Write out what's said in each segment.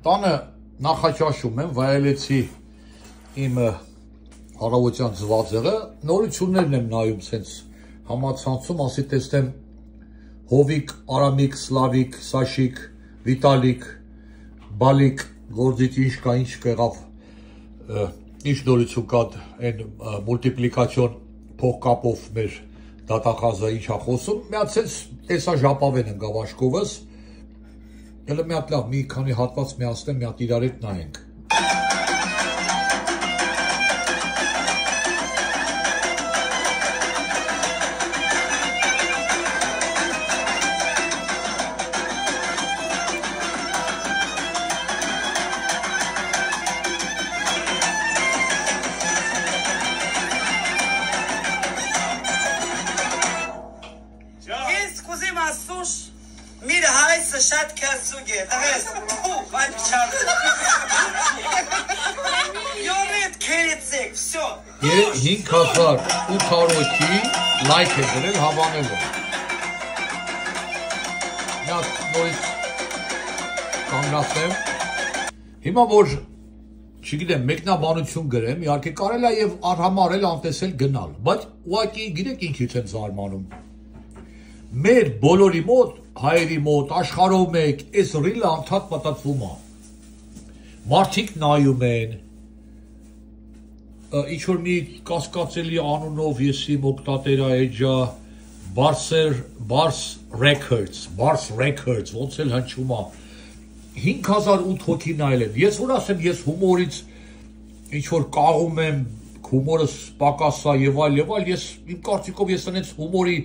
տանը նախաճաշում եմ, վայելեցի իմ առավոտյան ձվածեղը, նորություններն եմ նայում սենց համացանցում, ասի տեսնեմ Հովիկ, Արամիկ, Սլավիկ, Սաշիկ, Վիտալիկ, Բալիկ, գործիչ ինչ կա, ինչ կեղավ, ինչ նորություն կա այն մուլտիպլիկացիոն փողկապով մեր դատախազը ինչ է խոսում, մի հատ սենց տեսա ժապավեն ընկավ աշկովս, Հələ մի հատ լավ, մի քանի հատված միացնեմ, մի հատ իրար հետ նայենք։ Ես կուզեմ ասուշ Միր հայսը շատ կերսուգ է, տղես, վայլ պչարդ Յորիտ կերիցեք, վսյո 5800-ի լայք է դրել հավանելու Նա նորից կանգնացեմ Հիմա որ, չգիտեմ, մեկնաբանություն գրեմ, իհարկե կարել է և արհամարել անտեսել գնալ, բայց ուղղակի գիտեք ինչից են զարմանում Մեր բոլորի մոտ, հայերի մոտ, աշխարհով մեկ, այս ռիլը անդադ պատտվում է։ Մարդիկ նայում են, ինչ-որ մի կասկածելի անունով ես իմ օգտատերա էջա, Bars Records, ոնց էլ հնչում է, 5008 հոգի նայել են, ես որ ասեմ, ես հումորից ինչ-որ կաղում եմ, հումորս պակասա և այլ, ես իմ կարծիքով ես տնեց հումորի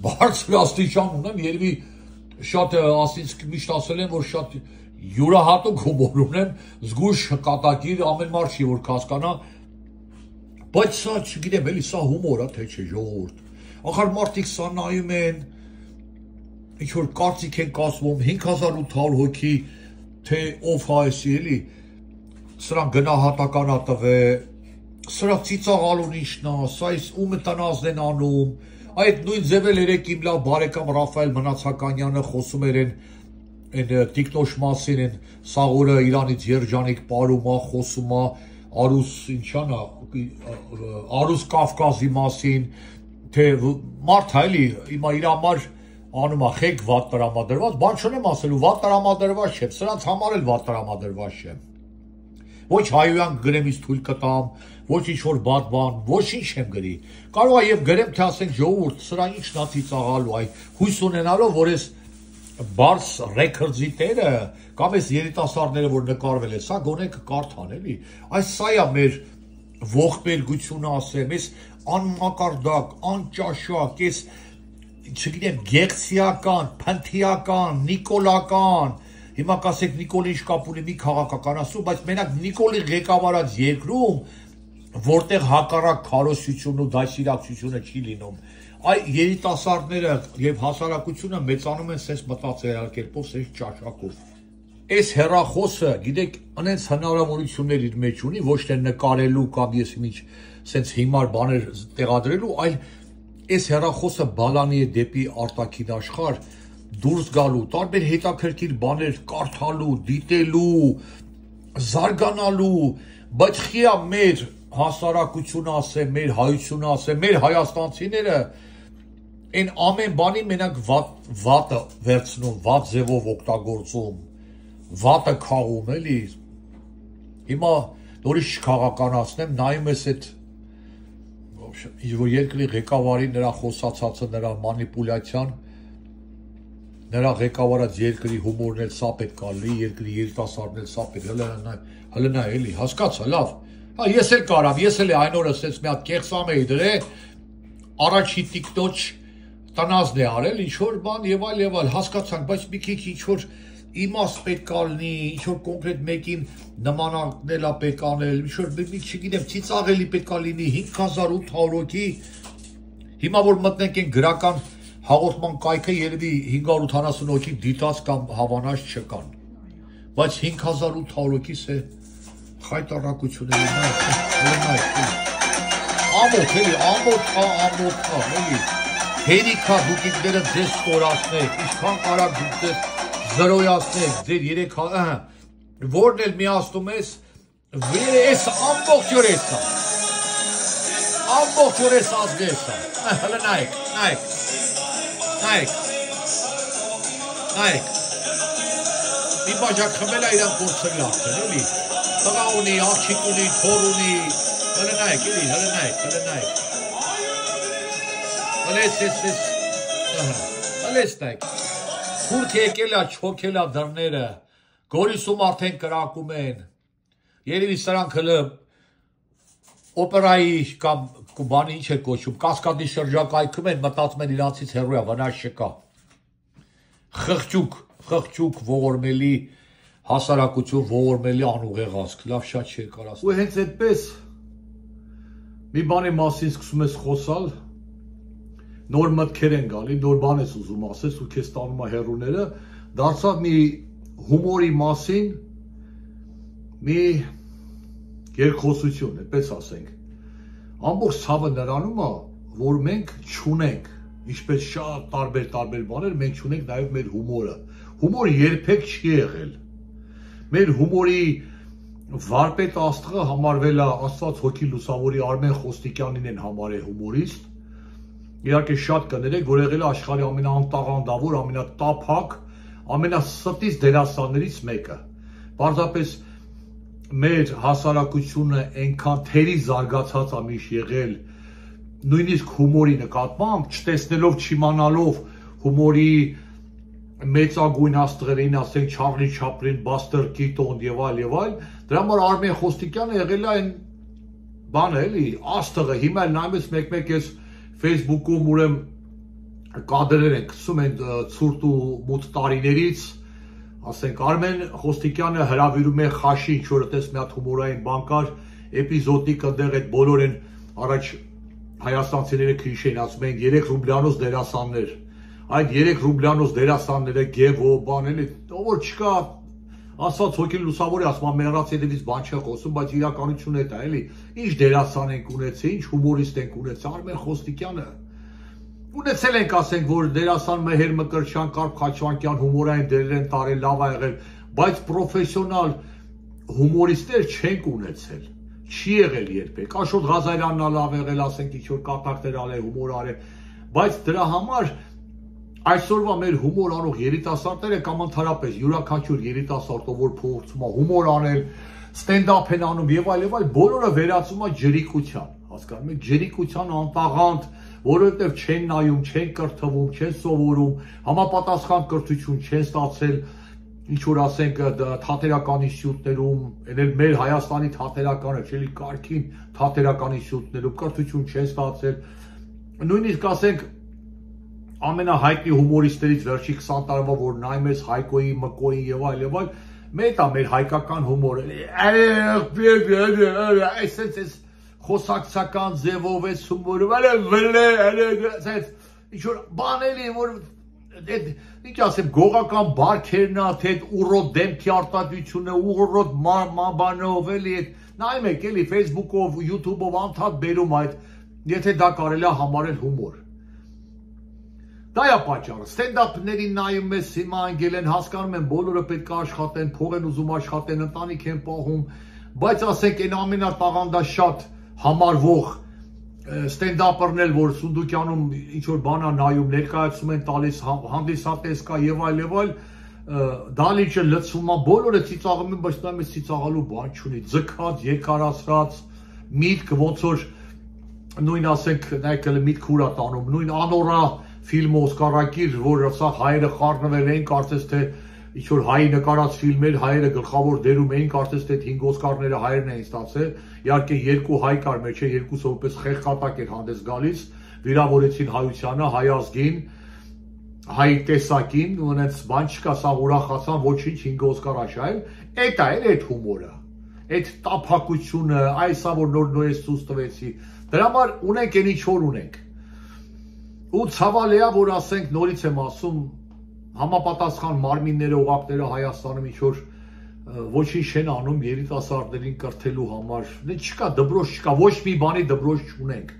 բարձր աստիճան ունեմ, երևի շատ ասից միշտ ասել եմ, որ շատ յուրահատուկ հումոր ունեմ, զգույշ կատակիր, ամեն մարդ չի որ կհասկանա, բայց սա չգիտեմ, էլի սա հումոր է, թե չէ ժողովուրդ։ Ախր մարդիկ սա նայում են, ինչ որ կարծիք են կասվում, 5800 հոգի, թե ով հայսի էլի, սրանք գնահատական ա տվե, սրանք ծիծաղալուն ինչն ա, սա ումը տնազն են անում, Այդ նույն ձևել երեք իմ լավ բարեկամ Ռաֆայել Մնացականյանը խոսում էր են տիկնոջ մասին, են սաղորը իրանից երջանիկ պարում է, խոսում է, Արուս ինչան է, Արուս Կավկազի մասին, թե մարդ հայլի, հիմա իր համար անում է խեք վատ տրամադրված, բան չունեմ ասելու, վատ տրամադրված չեմ, սրանց համար էլ վատ տրամադրված չեմ։ Ոչ հայոյան գրեմից թույլ կտամ, ոչ ինչ-որ բադ բան, ոչ ինչ եմ գրի։ Կարող է և գրեմ, թե ասենք ժողովուրդ, սրա ինչն ա ծիծաղալու, հույս ունենալով, որ ես Bars Records-ի տերը, կամ ես երիտասարդները, որ նկարվել է, սա գոնե կկարդան, էլի։ Այս սա է մեր ողբերգությունը ասեմ, ես անմակարդակ, անճաշակ, ես, չգիտեմ, գեղցիական, փնթիական, նիկոլական, Հիմա կասեք Նիկոլի ինչ կապ ունի մի քաղաքական ասու, բայց մենակ Նիկոլի ղեկավարած երկրում, որտեղ հակառակ քարոզությունը ու դասիրակցությունը չի լինում, այ երիտասարդները եւ հասարակությունը մեծանում են սենց մտածելակերպով, սենց ճաշակով։ Այս հեռախոսը, գիտեք, անենց հնարավորություններ իր մեջ ունի, ոչ թե նկարելու կամ ես ինչ սենց հիմար բաներ տեղադրելու, այլ այս հեռախոսը բալանի է դեպի արտաքին աշխարհ դուրս գալու, տարբեր հետաքրքիր բաներ կարդալու, դիտելու, զարգանալու, բայց խիա մեր հասարակությունը ասեմ, մեր հայությունը ասեմ, մեր հայաստանցիները այն ամեն բանի մենակ վատը վերցնում, վատ ձևով օգտագործում, վատը քաղում, էլի։ Հիմա նորից չքաղաքանացնեմ, նայում ես այդ երկրի ղեկավարի նրա խոսացածը, նրա մանիպուլյացիան Նրա ղեկավարած երկրի հումորն էլ սա պետք է լինի, երկրի երիտասարդն էլ սա պետք է, հələ նա էլի, հասկացա, լավ։ Ես էլ կարամ, ես էլ այն օրը սենց մի հատ կեղծամ էի դրել, առաջի տիկնոջ տնազն է արել, ինչ-որ բան և այլ, հասկացանք, բայց մի քիչ ինչ-որ իմաստ պետք է լինի, ինչ-որ կոնկրետ մեկին նմանակնել է պետք անել, ինչ-որ մի չգիտեմ, ծիծաղելի պետք է լինի, 5800 հոգի, հիմա որ մտնենք են գրական հաղորդման կայքը երևի 580 հոգի դիտած կամ հավանած չկան, բայց 5800 հոգիս է խայտառակություն ամոթ էլի, ամոթ, էլի, հերիքա դուք իքները ձեզ ստորացնեք, ինչքան կարակ դուք ձեզ զրոյացնեք, ձեր որն էլ միացնում ես, ես ամբողջ օրես է, ամբողջ օրես ազգես է, հլը նայք, մի բաժակ խմել է իրան կործել արդեն, էլի, տղա ունի, աղջիկ ունի, թոր ունի, հլը նայք, էլի, հլը նայք, հլես նայք, խուրք եկել է, չոքել է դռները, Գորիսում արդեն կրակում են, երևի սրանք հլը օպերայի կամ բանի ինչ է կոչում, Կասկադի շրջակայքում են, մտածում են իրանցից հեռու է, վնաս չկա, խղճուկ ողորմելի հասարակություն, ողորմելի անուղեղացք, լավ շատ չէր կարաստ։ Ու հենց այդպես մի բանի մասին սկսում ես խոսալ, նոր մտքեր են գալի, նոր բան ես ուզում ասես ու քեզ տանում է հեռուները, դարձավ մի հումորի մասին մի երկխոսություն, այդպես ասենք, ամբողջ ցավը նրանում է, որ մենք չունենք, ինչպես շատ տարբեր բաներ, մենք չունենք նաև մեր հումորը, հումորը երբեք չի եղել, մեր հումորի վարպետ աստղը համարվել է Աստված հոգի լուսավորի Արմեն Խոստիկյանին են համարել հումորիստ, իհարկե շատ կներեք, որ եղել է աշխարհի ամենաանտաղանդավոր, ամենատափակ, ամենաստից դերասաններից մեկը, պարզապես մեր հասարակությունը այնքան թերի զարգացած ամիշ եղել, նույնիսկ հումորի նկատմամբ, չտեսնելով, չիմանալով հումորի մեծագույն աստղերին, ասենք Չարլի Չապլին, Բաստեր Կիտոն եւ այլ, դրա համար Արմեն Խոստիկյանը եղել է այն բանը էլի, աստղը, հիմա նայում ես մեկ-մեկ ես Facebook-ում ուրեմն կադրեր են գցում են ցուրտ ու մութ տարիներից, ասենք Արմեն Խոստիկյանը հրավիրում է Խաշի, ինչ որ այդպես մի հատ հումորային բան կար, էպիզոդիկ այնտեղ այդ բոլոր են առաջ հայաստանցիները քրիշ են ասում են 3 ռուբլյանոց դերասաններ, այդ 3 ռուբլյանոց դերասանները Գևո, բան էլի, որ չկա Աստված հոգի լուսավորի ասում ամենառած հետևից բան չի խոսում, բայց իրականությունը է դա էլի, ինչ դերասան ենք ունեցել, ինչ հումորիստ ենք ունեցել, Արմեն Խոստիկյանը ունեցել ենք ասենք, որ դերասան Մեհեր Մկրտչյան, Կարփ Խաչվանյան հումորային դերեր են տարել, լավ ա եղել, բայց պրոֆեսիոնալ հումորիստներ չենք ունեցել, չի եղել երբեք, Աշոտ Ղազարյանն ա լավ եղել, ասենք ինչ որ կատակներ արել, հումոր արել, բայց դրա համար այսօրվա մեր հումոր անող երիտասարդները կամ ընդհանրապես յուրաքանչյուր երիտասարդով որ փորձում է հումոր անել, ստենդափ են անում եւ այլ, բոլորը վերածում է ջրիկության, հասկանում եք, ջրիկության անտաղանդ, որովհետև չեն նայում, չեն կրթվում, չեն սովորում, համապատասխան կրթություն չեն ստացել, ինչ որ ասենք թատերական ինստիտուտներում, էլ մեր Հայաստանի թատերականը, չէ՞ կարգին թատերական ինստիտուտներում կրթություն չեն ստացել, նույնիսկ ասենք ամենահայտնի հումորիստներից վերջի 20 տարվա որ նայում ես Հայկոյի, Մկոյի եւ այլ, մեծ է մեր հայկական հումորը, այսպես խոսակցական ձևով էս հումորը, ինչ որ բաների, որ ինչ ասեմ, գողական բարքերն է, թե ուռոտ դեմքի արտադրությունը, ուռոտ բանով, էլի, նայում եք, էլի, Facebook-ով, YouTube-ով անդադ բերում այդ, եթե դա կարելի է համարել հումոր։ Դա է պատճառը, ստենդափներին նայում ես հիմա անգել են, հասկանում են, բոլորը պետք է աշխատեն, փող են ուզում աշխատեն, ընտանիք են պահում, բայց ասենք այն ամենատաղանդաշատ համարվող ստենդափերն էլ, որ Սունդուկյանում ինչ-որ բան է նայում, ներկայացում են տալիս, հանդիսատես կա եւ այլ, դալիճը լցվում է, բոլորը ծիծաղում են, բայց դա մեզ ծիծաղալու բան չունի, ձգած, երկարացրած, միտք ոնց որ նույն ասենք, նայեք միտք ուր է տանում, նույն անորա ֆիլմ Օսկարակիր, որ ասա հայերը խառնվել էին, կարծես թե ինչ որ հայի նկարած ֆիլմեր, հայերը գլխավոր դերում էին, կարծես թե 5 Օսկարները հայերն էին ստացել, իհարկե 2 հայ կար մեջ, երկուսը որպես խեղճատակ էր հանդես գալիս, վիրավորեցին հայությանը, հայ ազգին, հայ տեսակին, ունենց բան չկա, սա ուրախացան, ոչինչ 5 Օսկար աշայել, այդ է այդ հումորը, այդ տափակությունը, այսա որ նոր ես ցույց տվեցի, դրա համար ունենք այն ինչ որ ունենք։ Ու ցավալի է, որ ասենք նորից եմ ասում, համապատասխան մարմինները, օղակները Հայաստանում ինչ որ ոչինչ չեն անում երիտասարդներին կրթելու համար, չկա դպրոց չկա, ոչ մի բանի դպրոց չունենք,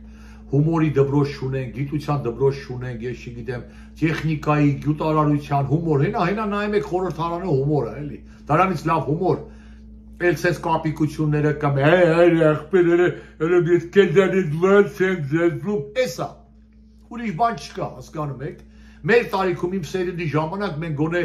հումորի դպրոց չունենք, գիտության դպրոց չունենք, ես չգիտեմ, տեխնիկայի, գյուտարարության հումոր, հենա նայում եք խորհրդարանը հումորը, էլի։ Դրանից լավ հումոր էլ ցես կապիկությունները կամ եղբայրները երբ կեզանից լաց են ձեզում, էսա։ Ուրիշ բան չկա, հասկանում եք։ Մեր տարիքում իմ սերնդի ժամանակ մենք գոնե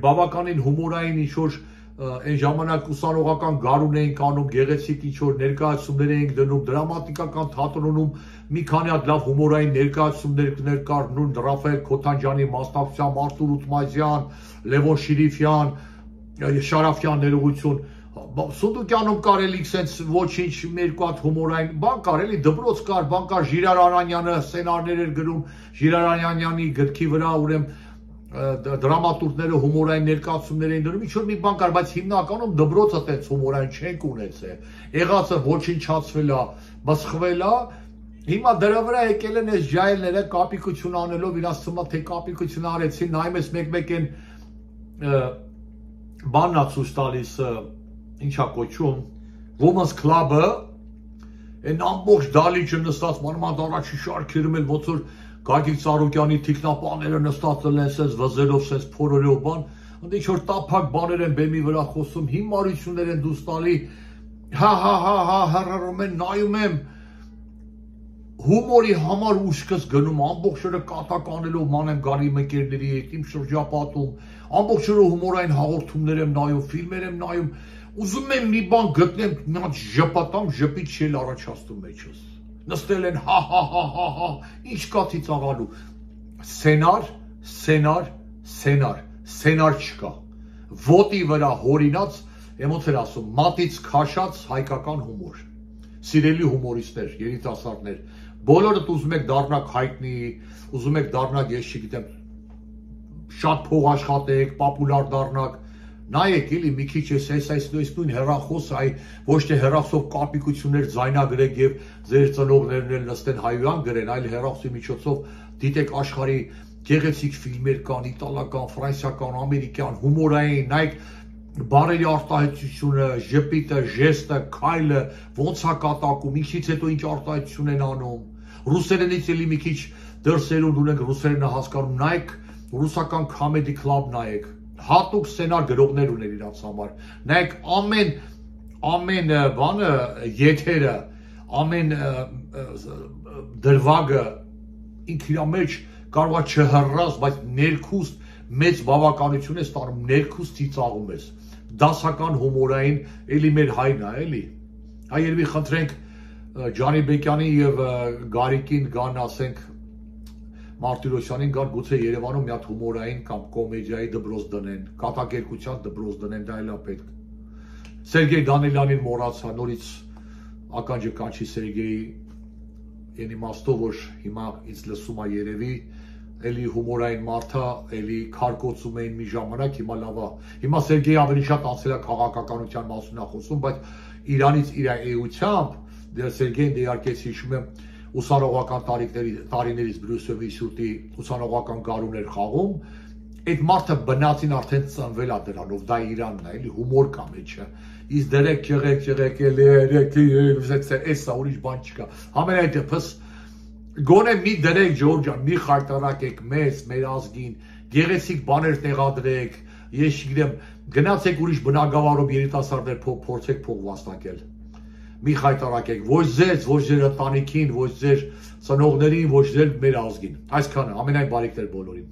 բավականին հումորային ինչ-որ այն ժամանակ ուսանողական գարուն էինք անում, գեղեցիկ ինչ-որ ներկայացումներ էինք դնում, դրամատիկական թատրոնում մի քանի հատ լավ հումորային ներկայացումներ կար, նույն Ռաֆայել Քոթանջյանի մասնակցությամբ Արթուր Ուտմազյան, Լևոն Շիրիֆյան, Շարաֆյան ներողություն, Սունդուկյանում կար էլի սենց ոչինչ երկու հատ հումորային բան կար, էլի դպրոց կար, բան կար, Ժիրար Արանյանը սցենարներ էր գրում, Ժիրար Արանյանի գրքի վրա ուրեմն դրամատուրգները հումորային ներկայացումներ էին դնում, ինչ-որ մի բան կար, բայց հիմնականում դպրոցը տենց հումորային չենք ունեցել, եղածը ոչնչացվել է, բսխվել է, հիմա դրա վրա եկել են այս ջահելները կապիկություն անելով, իրաց թվում է թե կապիկություն արեցին, նայում ես մեկ-մեկ են բանն է ցույց տալիս, ինչա կոչում, Women's Club-ը, այն ամբողջ դալիճը նստած մանավանդ առաջի շարքերում էլ ոնց որ Գագիկ Ծառուկյանի թիկնապաները նստած են սենց վզելով, սենց փորորով բան, ընդ ինչ որ տափակ բաներ են բեմի վրա խոսում, հիմարություններ են դուրս տալի, հա հառարում են, նայում եմ, հումորի համար ուշքս գնում, ամբողջ օրը կատակ անելով մանեմ գալի մկերների հետ, իմ շրջապատում, ամբողջ օրը հումորային հաղորդումներ եմ նայում, ֆիլմեր եմ նայում, ուզում եմ մի բան գտնեմ, մի հատ ժպատամ, ժպիտ չել առաջացնում մեջս։ Նստել են հա, ինչ կա ծիծաղալու, սենար չկա, ոտի վրա հորինած, ոնց էր ասում, մատից քաշած հայկական հումոր, սիրելի հումորիստներ, երիտասարդներ, բոլորդ ուզում եք դառնաք հայտնի, ուզում եք դառնաք, ես չգիտեմ, շատ փող աշխատեք, պոպուլար դառնաք, նայեք էլի մի քիչ այս նույն հեռախոսը, ոչ թե հեռախոսով կապիկություններ ձայնագրեք եւ ձեր ծնողներն էլ նստեն հայույան գրեն, այլ հեռախոսի միջոցով դիտեք աշխարհի գեղեցիկ ֆիլմեր կան, իտալական, ֆրանսիական, ամերիկյան, հումորային, նայեք բարերի արտահայտությունը, ժպիտը, ժեստը, քայլը, ոնց է կատակում, ինչից հետո ինչ արտահայտություն են անում, ռուսերենից էլի մի քիչ դրսերում ունենք ռուսերենը հասկանում, նայեք ռուսական comedy club նայեք, հատուկ սցենար գրողներ ուներ իրաց համար, նայեք ամեն բանը, եթերը, ամեն դրվագը ինքը իր մեջ կարող է չհռած, բայց ներքուստ մեծ բավականություն է ստանում, ներքուստ ծիծաղում ես, դասական հումորային, էլի մեր հայնա, էլի, երևի խնդրենք Ջանի Բեկյանի և Գարիկին գան, ասենք, Մարտիրոսյանին գան գուցե Երևանում մի հատ հումորային կամ կոմեդիայի դպրոց դնեն, կատակերգության դպրոց դնեն, դա էլ է պետք։ Սերգեյ Դանիելյանին մոռացա, նորից ականջը կանչի Սերգեյի, այն իմաստով, որ հիմա ինձ լսում է երևի, էլի հումորային մարդա, էլի քարկոծում էին մի ժամանակ, հիմա լավ է։ Հիմա Սերգեյը ավելի շատ անցել է քաղաքականության մասին է խոսում, բայց իրանից իր էությամբ, Սերգեյն դերարկեց հիշում եմ ուսանողական տարիներից Բրյուսովի Սյուտի ուսանողական գարուներ խաղում, այդ մարդը բնածին արդեն ծնվել է դրանով, դա Իրանն է, էլի հումոր կա մեջը, իսկ դրեք եղեք, էսա ուրիշ բան չկա, համենայն դեպս գոնե մի դրեք Ջորջան, մի խայտարակեք մեզ, մեր ազգին, գեղեցիկ բաներ տեղադրեք, ես չգիտեմ, գնացեք ուրիշ բնակավարով երիտասարդներ փորձեք փող վաստակել, մի խայտարակեք, ոչ ձեզ, ոչ ձեր ընտանիքին, ոչ ձեր ծնողներին, ոչ ձեր մեր ազգին, այսքանը, ամենայն բարիքներ բոլորին։